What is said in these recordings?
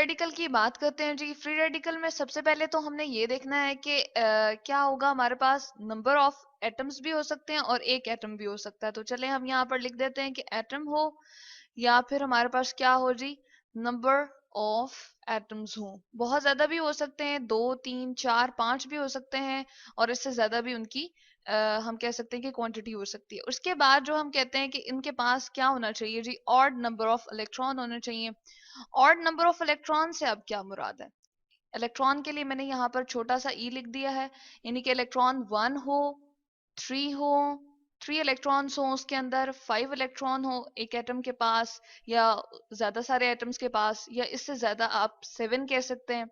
Radical की बात करते हैं जी। फ्री रेडिकल में सबसे पहले तो हमने ये देखना है कि क्या होगा, हमारे पास नंबर ऑफ एटम्स भी हो सकते हैं और एक एटम भी हो सकता है। तो चले हम यहाँ पर लिख देते हैं कि एटम हो या फिर हमारे पास क्या हो जी, नंबर ऑफ एटम्स हो। बहुत ज्यादा भी हो सकते हैं, 2 3 4 5 भी हो सकते हैं, और इससे ज्यादा भी उनकी हम कह सकते हैं कि क्वांटिटी हो सकती है। उसके बाद जो हम कहते हैं कि इनके पास क्या होना चाहिए जी, ऑड नंबर ऑफ इलेक्ट्रॉन होने चाहिए। ऑड नंबर ऑफ इलेक्ट्रॉन से अब क्या मुराद है? इलेक्ट्रॉन के लिए मैंने यहाँ पर छोटा सा ई लिख दिया है, यानी कि इलेक्ट्रॉन 1 हो, 3 हो, 3 इलेक्ट्रॉन्स हो उसके अंदर, 5 इलेक्ट्रॉन हो एक एटम के पास, या ज्यादा सारे एटम्स के पास, या इससे ज्यादा आप 7 कह सकते हैं।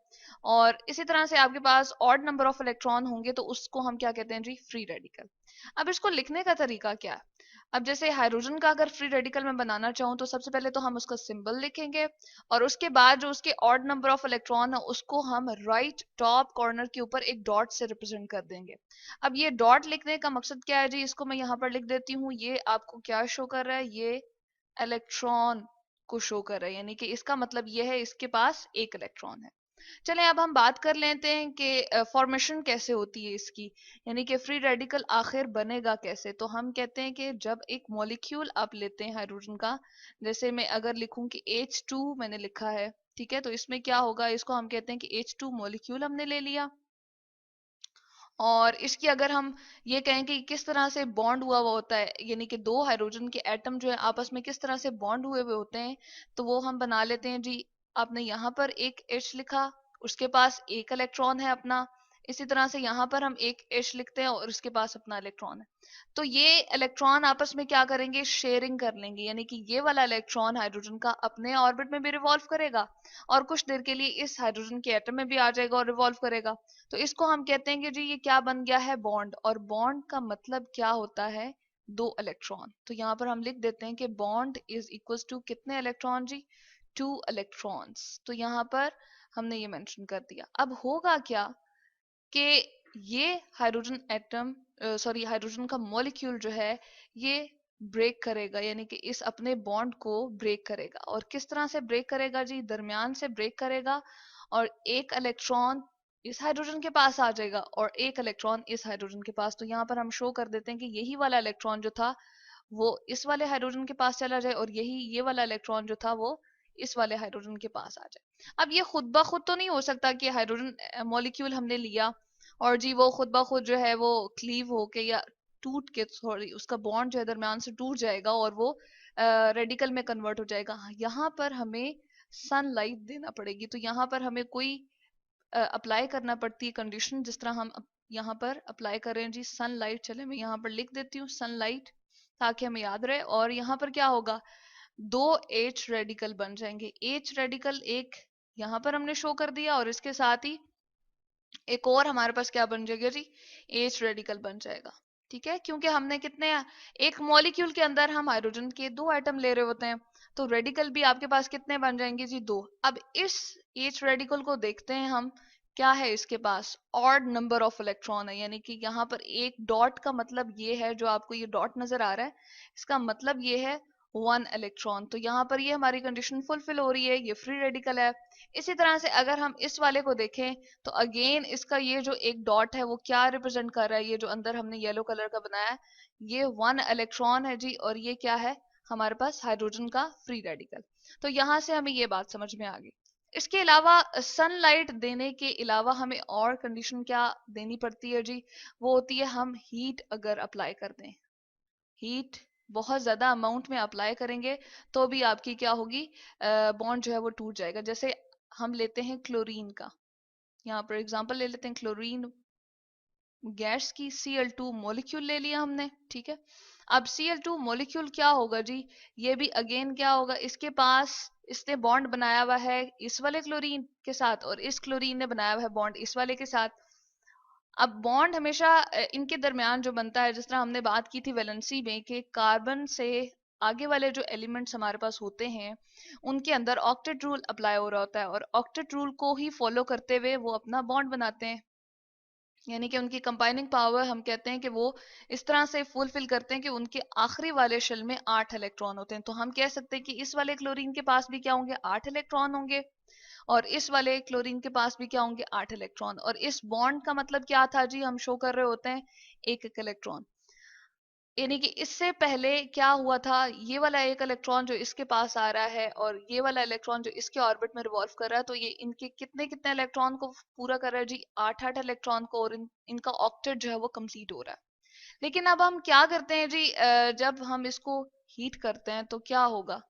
और इसी तरह से आपके पास ऑड नंबर ऑफ इलेक्ट्रॉन होंगे तो उसको हम क्या कहते हैं जी, फ्री रेडिकल। अब इसको लिखने का तरीका क्या है? अब जैसे हाइड्रोजन का अगर फ्री रेडिकल में बनाना चाहूँ तो सबसे पहले तो हम उसका सिंबल लिखेंगे, और उसके बाद जो उसके ऑड नंबर ऑफ इलेक्ट्रॉन है उसको हम राइट टॉप कॉर्नर के ऊपर एक डॉट से रिप्रेजेंट कर देंगे। अब ये डॉट लिखने का मकसद क्या है जी, इसको मैं यहाँ पर लिख देती हूँ। ये आपको क्या शो कर रहा है? ये इलेक्ट्रॉन को शो कर रहा है, यानी कि इसका मतलब ये है इसके पास एक इलेक्ट्रॉन है। चलें अब हम बात कर लेते हैं कि फॉर्मेशन कैसे होती है इसकी, यानी कि फ्री रेडिकल आखिर बनेगा कैसे। तो हम कहते हैं कि जब एक मॉलिक्यूल आप लेते हैं हाइड्रोजन का, जैसे मैं अगर लिखूं कि H2 मैंने लिखा है, ठीक है, तो इसमें क्या होगा, इसको हम कहते हैं कि H2 मॉलिक्यूल हमने ले लिया। और इसकी अगर हम ये कहें कि किस तरह से बॉन्ड हुआ हुआ होता है, यानी कि दो हाइड्रोजन के एटम जो है आपस में किस तरह से बॉन्ड हुए हुए होते हैं, तो वो हम बना लेते हैं जी। आपने यहाँ पर एक H लिखा, उसके पास एक इलेक्ट्रॉन है अपना। इसी तरह से यहाँ पर हम एक H लिखते हैं और उसके पास अपना इलेक्ट्रॉन है। तो ये इलेक्ट्रॉन आपस में क्या करेंगे, शेयरिंग कर लेंगे, यानी कि ये वाला इलेक्ट्रॉन हाइड्रोजन का अपने ऑर्बिट में भी रिवॉल्व करेगा, और कुछ देर के लिए इस हाइड्रोजन के एटम में भी आ जाएगा और रिवॉल्व करेगा। तो इसको हम कहते हैं कि जी ये क्या बन गया है, बॉन्ड। और बॉन्ड का मतलब क्या होता है, दो इलेक्ट्रॉन। तो यहाँ पर हम लिख देते हैं कि बॉन्ड इज इक्वल टू कितने इलेक्ट्रॉन जी, 2 इलेक्ट्रॉन्स। तो यहाँ पर हमने ये मेंशन कर दिया। अब होगा क्या कि ये हाइड्रोजन एटम, सॉरी हाइड्रोजन का मॉलिक्यूल जो है ये ब्रेक करेगा, यानी कि इस अपने बॉन्ड को ब्रेक करेगा। और किस तरह से ब्रेक करेगा जी, दरमियान से ब्रेक करेगा, और एक इलेक्ट्रॉन इस हाइड्रोजन के पास आ जाएगा और एक इलेक्ट्रॉन इस हाइड्रोजन के पास। तो यहाँ पर हम शो कर देते हैं कि यही वाला इलेक्ट्रॉन जो था वो इस वाले हाइड्रोजन के पास चला जाए, और यही ये वाला इलेक्ट्रॉन जो था वो इस वाले हाइड्रोजन के पास आ जाए। अब ये खुद ब खुद तो नहीं हो सकता कि हाइड्रोजन मॉलिक्यूल हमने लिया और जी वो खुद ब खुद जो है वो क्लीव होके या टूट के, सॉरी उसका बॉन्ड जो है दरम्यान से टूट जाएगा और वो रेडिकल में कन्वर्ट हो जाएगा। यहाँ पर हमें सनलाइट देना पड़ेगी। तो यहाँ पर हमें कोई अप्लाई करना पड़ती है कंडीशन, जिस तरह हम यहाँ पर अप्लाई करें जी, सनलाइट। चले मैं यहाँ पर लिख देती हूँ सनलाइट, ताकि हमें याद रहे। और यहाँ पर क्या होगा, दो H रेडिकल बन जाएंगे। H रेडिकल एक यहाँ पर हमने शो कर दिया, और इसके साथ ही एक और हमारे पास क्या बन जाएगा जी, H रेडिकल बन जाएगा। ठीक है, क्योंकि हमने कितने, एक मॉलिक्यूल के अंदर हम हाइड्रोजन के दो एटम ले रहे होते हैं, तो रेडिकल भी आपके पास कितने बन जाएंगे जी, दो। अब इस H रेडिकल को देखते हैं हम, क्या है इसके पास, ऑड नंबर ऑफ इलेक्ट्रॉन है, यानी कि यहाँ पर एक डॉट का मतलब ये है, जो आपको ये डॉट नजर आ रहा है इसका मतलब ये है 1 इलेक्ट्रॉन। तो यहाँ पर ये हमारी कंडीशन फुलफिल हो रही है, ये फ्री रेडिकल है। इसी तरह से अगर हम इस वाले को देखें तो अगेन इसका ये जो एक डॉट है वो क्या रिप्रेजेंट कर रहा है, ये जो अंदर हमने येलो कलर का बनाया है ये 1 इलेक्ट्रॉन है जी, और ये क्या है हमारे पास, हाइड्रोजन का फ्री रेडिकल। तो यहाँ से हमें ये बात समझ में आ गई। इसके अलावा सनलाइट देने के अलावा हमें और कंडीशन क्या देनी पड़ती है जी, वो होती है हम हीट अगर अप्लाई कर दें। हीट बहुत ज्यादा अमाउंट में अप्लाई करेंगे तो भी आपकी क्या होगी, बॉन्ड जो है वो टूट जाएगा। जैसे हम लेते हैं क्लोरीन का, यहाँ पर एग्जांपल ले लेते हैं क्लोरीन गैस की, Cl2 मॉलिक्यूल ले लिया हमने, ठीक है। अब Cl2 मॉलिक्यूल क्या होगा जी, ये भी अगेन क्या होगा, इसके पास इसने बॉन्ड बनाया हुआ है इस वाले क्लोरीन के साथ, और इस क्लोरीन ने बनाया हुआ है बॉन्ड इस वाले के साथ। अब बॉन्ड हमेशा इनके दरमियान जो बनता है, जिस तरह हमने बात की थी वैलेंसी में कि कार्बन से आगे वाले जो एलिमेंट्स हमारे पास होते हैं उनके अंदर ऑक्टेट रूल अप्लाई हो रहा होता है, और ऑक्टेट रूल को ही फॉलो करते हुए वो अपना बॉन्ड बनाते हैं। यानी कि उनकी कंबाइनिंग पावर हम कहते हैं कि वो इस तरह से फुलफिल करते हैं कि उनके आखिरी वाले शेल में 8 इलेक्ट्रॉन होते हैं। तो हम कह सकते हैं कि इस वाले क्लोरीन के पास भी क्या होंगे, 8 इलेक्ट्रॉन होंगे। और इस वाले क्लोरीन के पास भी क्या होंगे 8 इलेक्ट्रॉन। और इस बॉन्ड का मतलब क्या था जी, हम शो कर रहे होते हैं एक एक इलेक्ट्रॉन। यानी कि इससे पहले क्या हुआ था, ये वाला एक इलेक्ट्रॉन जो इसके पास आ रहा है और ये वाला इलेक्ट्रॉन जो इसके ऑर्बिट में रिवॉल्व कर रहा है, तो ये इनके कितने कितने इलेक्ट्रॉन को पूरा कर रहा है जी, 8 इलेक्ट्रॉन को। और इनका ऑक्टेट जो है वो कंप्लीट हो रहा है। लेकिन अब हम क्या करते हैं जी, जब हम इसको हीट करते हैं तो क्या होगा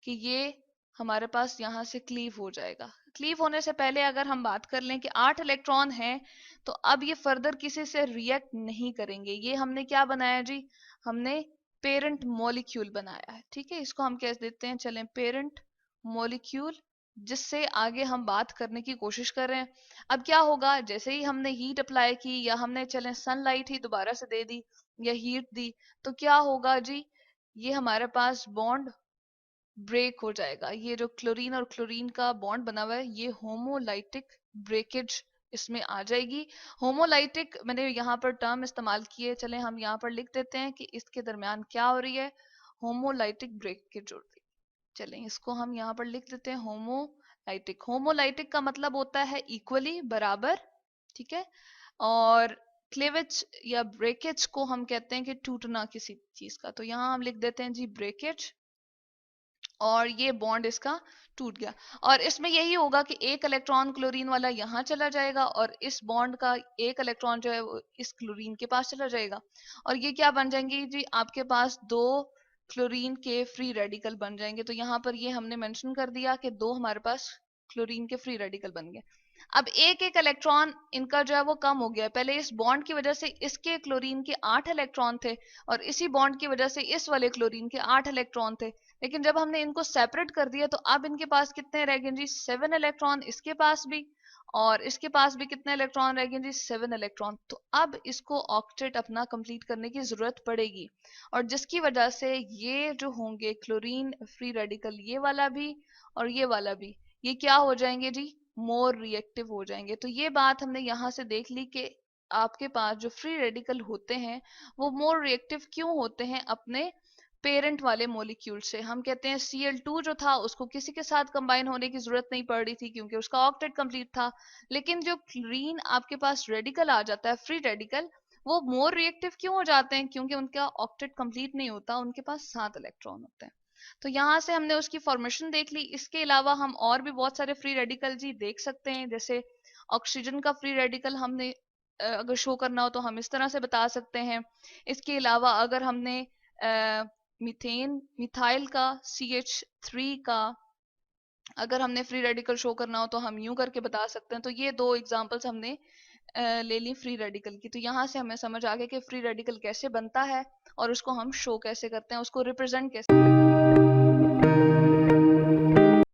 कि ये हमारे पास यहाँ से क्लीव हो जाएगा। क्लीव होने से पहले अगर हम बात कर लें कि 8 इलेक्ट्रॉन हैं, तो अब ये फर्दर किसी से रिएक्ट नहीं करेंगे। ये हमने क्या बनाया जी, हमने पेरेंट मॉलिक्यूल बनाया है। ठीक है, इसको हम कह देते हैं, चलें, पेरेंट मॉलिक्यूल, जिससे आगे हम बात करने की कोशिश कर रहे हैं। अब क्या होगा, जैसे ही हमने हीट अप्लाई की या हमने चलें सनलाइट ही दोबारा से दे दी या हीट दी, तो क्या होगा जी, ये हमारे पास बॉन्ड ब्रेक हो जाएगा। ये जो क्लोरीन और क्लोरीन का बॉन्ड बना हुआ है, ये होमोलाइटिक ब्रेकेज इसमें आ जाएगी। होमोलाइटिक मैंने यहाँ पर टर्म इस्तेमाल किए, चले हम यहाँ पर लिख देते हैं कि इसके दरमियान क्या हो रही है, होमोलाइटिक ब्रेकेज हो रही है। चलें, इसको हम यहाँ पर लिख देते हैं होमोलाइटिक। होमोलाइटिक का मतलब होता है इक्वली, बराबर। ठीक है, और क्लेवेज या ब्रेकेज को हम कहते हैं कि टूटना किसी चीज का। तो यहाँ हम लिख देते हैं जी ब्रेकेज, और ये बॉन्ड इसका टूट गया। और इसमें यही होगा कि एक इलेक्ट्रॉन क्लोरीन वाला यहाँ चला जाएगा और इस बॉन्ड का एक इलेक्ट्रॉन जो है वो इस क्लोरीन के पास चला जाएगा। और ये क्या बन जाएंगे जी, आपके पास दो क्लोरीन के फ्री रेडिकल बन जाएंगे। तो यहाँ पर ये हमने मेंशन कर दिया कि दो हमारे पास क्लोरीन के फ्री रेडिकल बन गए। अब एक एक इलेक्ट्रॉन इनका जो है वो कम हो गया। पहले इस बॉन्ड की वजह से इसके क्लोरीन के 8 इलेक्ट्रॉन थे और इसी बॉन्ड की वजह से इस वाले क्लोरीन के 8 इलेक्ट्रॉन थे। लेकिन जब हमने इनको सेपरेट कर दिया तो अब इनके पास कितने रह गए जी, 7 इलेक्ट्रॉन, इसके पास भी और इसके पास भी कितने इलेक्ट्रॉन रह गए जी, 7 इलेक्ट्रॉन। तो अब इसको ऑक्टेट अपना कंप्लीट करने की जरूरत पड़ेगी, और जिसकी वजह से ये जो होंगे क्लोरीन फ्री रेडिकल, ये वाला भी और ये वाला भी, ये क्या हो जाएंगे जी, मोर रिएक्टिव हो जाएंगे। तो ये बात हमने यहाँ से देख ली कि आपके पास जो फ्री रेडिकल होते हैं वो मोर रिएक्टिव क्यों होते हैं अपने पेरेंट वाले मॉलिक्यूल से। हम कहते हैं Cl2 जो था उसको किसी के साथ कंबाइन होने की जरूरत नहीं पड़ रही थी क्योंकि उसका ऑक्टेट कंप्लीट था। लेकिन जो क्लोरीन आपके पास रेडिकल आ जाता है, फ्री रेडिकल, वो मोर रिएक्टिव क्यों हो जाते हैं, क्योंकि उनका ऑक्टेट कंप्लीट नहीं होता, उनके पास 7 इलेक्ट्रॉन होते हैं। तो यहाँ से हमने उसकी फॉर्मेशन देख ली। इसके अलावा हम और भी बहुत सारे फ्री रेडिकल जी देख सकते हैं। जैसे ऑक्सीजन का फ्री रेडिकल हमने अगर शो करना हो तो हम इस तरह से बता सकते हैं। इसके अलावा अगर हमने मीथेन मिथाइल का CH3 का अगर हमने फ्री रेडिकल शो करना हो तो हम यूं करके बता सकते हैं। तो ये दो एग्जांपल्स हमने ले ली फ्री रेडिकल की। तो यहाँ से हमें समझ आ गया कि फ्री रेडिकल कैसे बनता है और उसको हम शो कैसे करते हैं, उसको रिप्रेजेंट कैसे करते हैं।